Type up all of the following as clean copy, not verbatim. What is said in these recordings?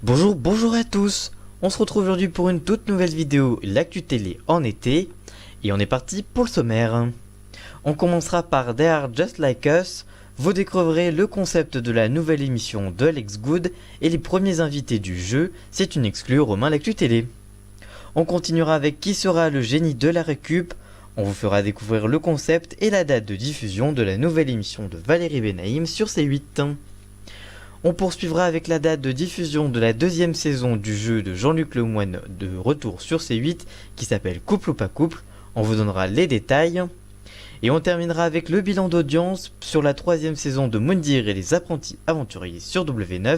Bonjour à tous. On se retrouve aujourd'hui pour une toute nouvelle vidéo, l'actu télé en été, et on est parti pour le sommaire. On commencera par They Are Just Like Us. Vous découvrirez le concept de la nouvelle émission de Alex Good et les premiers invités du jeu, c'est une exclue Romain l'actu télé. On continuera avec Qui sera le génie de la récup. On vous fera découvrir le concept et la date de diffusion de la nouvelle émission de Valérie Benaïm sur C8. On poursuivra avec la date de diffusion de la deuxième saison du jeu de Jean-Luc Lemoyne de retour sur C8 qui s'appelle Couple ou pas couple. On vous donnera les détails. Et on terminera avec le bilan d'audience sur la troisième saison de Moundir et les apprentis aventuriers sur W9.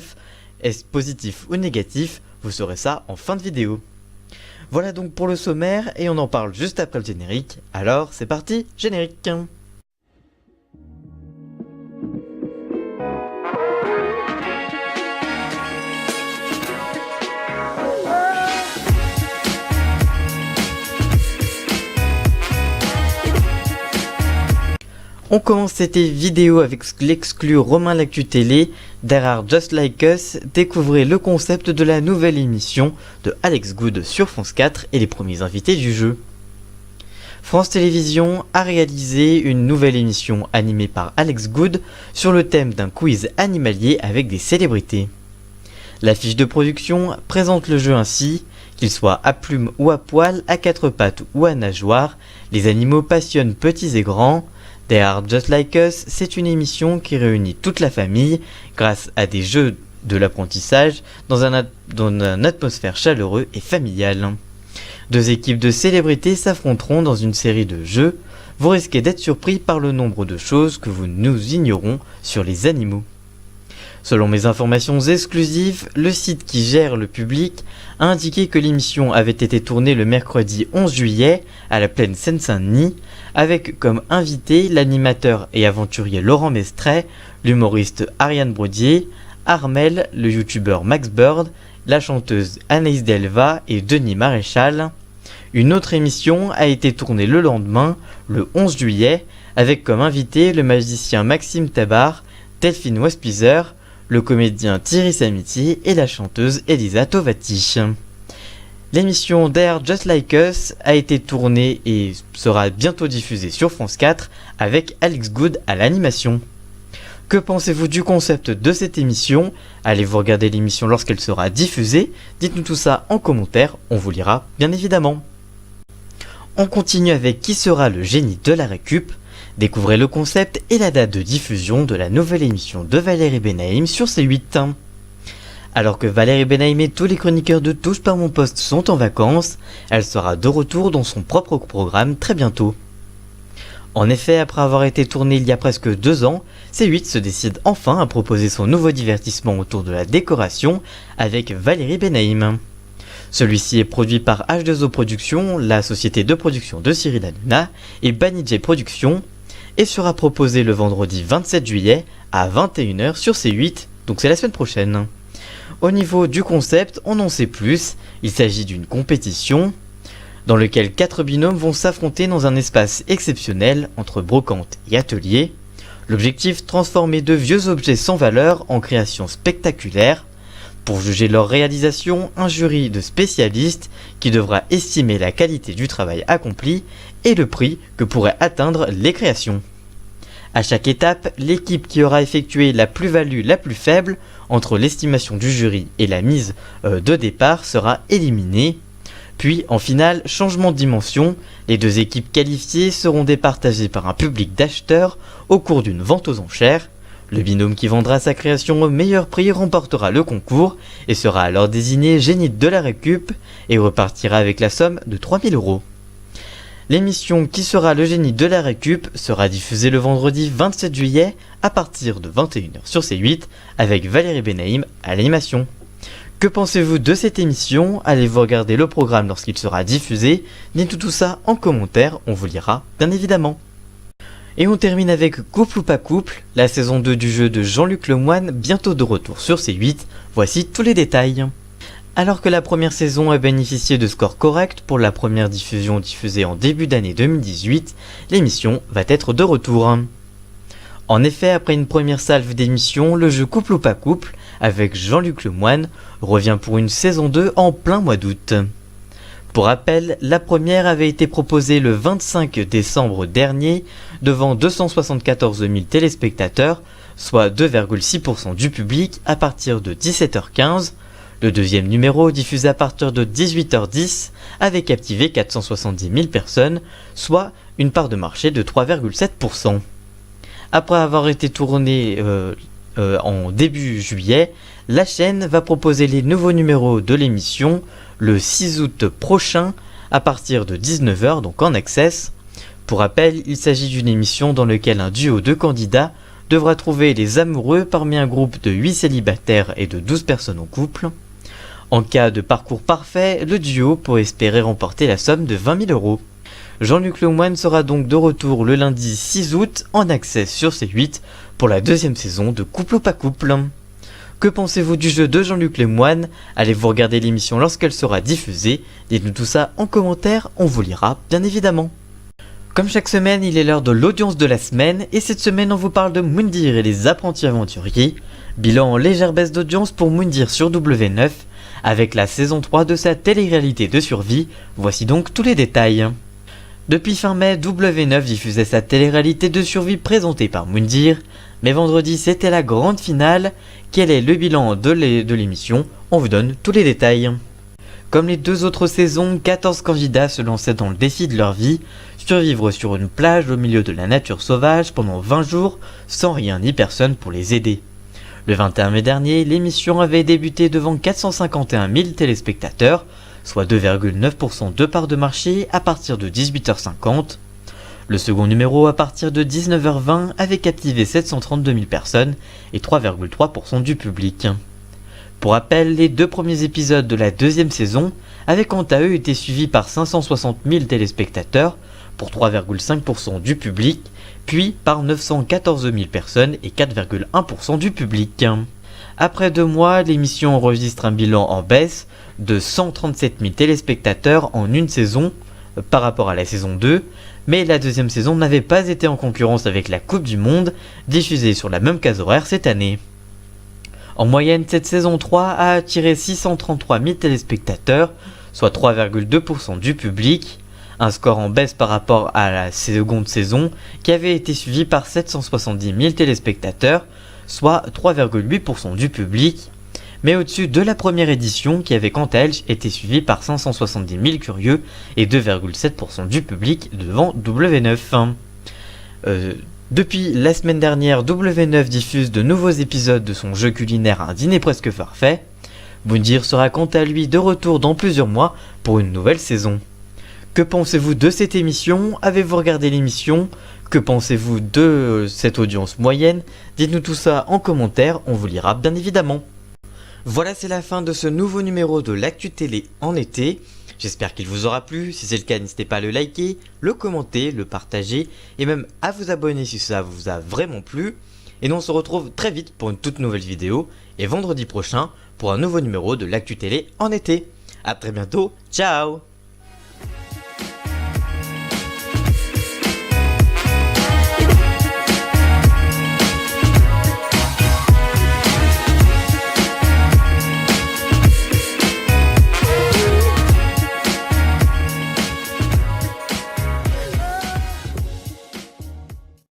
Est-ce positif ou négatif? Vous saurez ça en fin de vidéo. Voilà donc pour le sommaire et on en parle juste après le générique. Alors c'est parti, générique. On commence cette vidéo avec l'exclu Romain l'actu télé, There Are Just Like Us. Découvrez le concept de la nouvelle émission de Alex Good sur France 4 et les premiers invités du jeu. France Télévisions a réalisé une nouvelle émission animée par Alex Good sur le thème d'un quiz animalier avec des célébrités. La fiche de production présente le jeu ainsi: qu'il soit à plumes ou à poils, à quatre pattes ou à nageoires, les animaux passionnent petits et grands. They Are Just Like Us, c'est une émission qui réunit toute la famille grâce à des jeux de l'apprentissage dans une atmosphère chaleureuse et familiale. Deux équipes de célébrités s'affronteront dans une série de jeux. Vous risquez d'être surpris par le nombre de choses que nous ignorons sur les animaux. Selon mes informations exclusives, le site qui gère le public a indiqué que l'émission avait été tournée le mercredi 11 juillet à la plaine Seine-Saint-Denis, avec comme invité l'animateur et aventurier Laurent Mestret, l'humoriste Ariane Brodier, Armel, le youtubeur Max Bird, la chanteuse Anaïs Delva et Denis Maréchal. Une autre émission a été tournée le lendemain, le 11 juillet, avec comme invité le magicien Maxime Tabar, Delphine Westpizer, le comédien Thierry Samitier et la chanteuse Elisa Tovati. L'émission They Are Just Like Us a été tournée et sera bientôt diffusée sur France 4 avec Alex Good à l'animation. Que pensez-vous du concept de cette émission? Allez-vous regarder l'émission lorsqu'elle sera diffusée? Dites-nous tout ça en commentaire, on vous lira bien évidemment. On continue avec Qui sera le génie de la récup? Découvrez le concept et la date de diffusion de la nouvelle émission de Valérie Benaïm sur C8. Alors que Valérie Benaïm et tous les chroniqueurs de Touche par mon poste sont en vacances, elle sera de retour dans son propre programme très bientôt. En effet, après avoir été tournée il y a presque 2 ans, C8 se décide enfin à proposer son nouveau divertissement autour de la décoration avec Valérie Benaïm. Celui-ci est produit par H2O Productions, la société de production de Cyril Hanouna, et Banijay Productions, et sera proposé le vendredi 27 juillet à 21h sur C8, donc c'est la semaine prochaine. Au niveau du concept, on en sait plus, il s'agit d'une compétition dans laquelle 4 binômes vont s'affronter dans un espace exceptionnel entre brocante et atelier. L'objectif, transformer de vieux objets sans valeur en créations spectaculaires. Pour juger leur réalisation, un jury de spécialistes qui devra estimer la qualité du travail accompli et le prix que pourraient atteindre les créations. À chaque étape, l'équipe qui aura effectué la plus-value la plus faible entre l'estimation du jury et la mise de départ sera éliminée. Puis, en finale, changement de dimension, les deux équipes qualifiées seront départagées par un public d'acheteurs au cours d'une vente aux enchères. Le binôme qui vendra sa création au meilleur prix remportera le concours et sera alors désigné génie de la récup et repartira avec la somme de 3000 €. L'émission Qui sera le génie de la récup sera diffusée le vendredi 27 juillet à partir de 21h sur C8 avec Valérie Benaïm à l'animation. Que pensez-vous de cette émission? Allez-vous regarder le programme lorsqu'il sera diffusé? Dites tout ça en commentaire, on vous lira bien évidemment. Et on termine avec Couple ou pas couple, la saison 2 du jeu de Jean-Luc Lemoyne, bientôt de retour sur C8, voici tous les détails. Alors que la première saison a bénéficié de scores corrects pour la première diffusion diffusée en début d'année 2018, l'émission va être de retour. En effet, après une première salve d'émissions, le jeu Couple ou pas couple avec Jean-Luc Lemoyne revient pour une saison 2 en plein mois d'août. Pour rappel, la première avait été proposée le 25 décembre dernier devant 274 000 téléspectateurs, soit 2,6% du public à partir de 17h15. Le deuxième numéro, diffusé à partir de 18h10, avait captivé 470 000 personnes, soit une part de marché de 3,7%. Après avoir été tourné en début juillet, la chaîne va proposer les nouveaux numéros de l'émission le 6 août prochain à partir de 19h, donc en access. Pour rappel, il s'agit d'une émission dans laquelle un duo de candidats devra trouver les amoureux parmi un groupe de 8 célibataires et de 12 personnes en couple. En cas de parcours parfait, le duo pourrait espérer remporter la somme de 20 000 euros. Jean-Luc Lemoyne sera donc de retour le lundi 6 août en accès sur C8 pour la deuxième saison de Couple ou pas couple. Que pensez-vous du jeu de Jean-Luc Lemoyne? Allez-vous regarder l'émission lorsqu'elle sera diffusée? Dites-nous tout ça en commentaire, on vous lira bien évidemment. Comme chaque semaine, il est l'heure de l'audience de la semaine et cette semaine on vous parle de Moundir et les apprentis aventuriers. Bilan en légère baisse d'audience pour Moundir sur W9 avec la saison 3 de sa télé-réalité de survie. Voici donc tous les détails. Depuis fin mai, W9 diffusait sa télé-réalité de survie présentée par Moundir, mais vendredi c'était la grande finale. Quel est le bilan de l'émission? On vous donne tous les détails. Comme les deux autres saisons, 14 candidats se lançaient dans le défi de leur vie, survivre sur une plage au milieu de la nature sauvage pendant 20 jours sans rien ni personne pour les aider. Le 21 mai dernier, l'émission avait débuté devant 451 000 téléspectateurs, soit 2,9% de part de marché à partir de 18h50. Le second numéro à partir de 19h20 avait captivé 732 000 personnes et 3,3% du public. Pour rappel, les deux premiers épisodes de la deuxième saison avaient quant à eux été suivis par 560 000 téléspectateurs pour 3,5% du public, puis par 914 000 personnes et 4,1% du public. Après 2 mois, l'émission enregistre un bilan en baisse de 137 000 téléspectateurs en une saison par rapport à la saison 2, mais la deuxième saison n'avait pas été en concurrence avec la Coupe du Monde, diffusée sur la même case horaire cette année. En moyenne, cette saison 3 a attiré 633 000 téléspectateurs, soit 3,2% du public, un score en baisse par rapport à la seconde saison qui avait été suivie par 770 000 téléspectateurs, soit 3,8% du public, mais au-dessus de la première édition qui avait quant à elle été suivie par 570 000 curieux et 2,7% du public devant W9. Depuis la semaine dernière, W9 diffuse de nouveaux épisodes de son jeu culinaire Un dîner presque parfait. Moundir sera quant à lui de retour dans plusieurs mois pour une nouvelle saison. Que pensez-vous de cette émission? Avez-vous regardé l'émission? Que pensez-vous de cette audience moyenne? Dites-nous tout ça en commentaire, on vous lira bien évidemment. Voilà, c'est la fin de ce nouveau numéro de l'Actu Télé en été. J'espère qu'il vous aura plu. Si c'est le cas, n'hésitez pas à le liker, le commenter, le partager et même à vous abonner si ça vous a vraiment plu. Et nous on se retrouve très vite pour une toute nouvelle vidéo et vendredi prochain pour un nouveau numéro de l'Actu Télé en été. A très bientôt, ciao!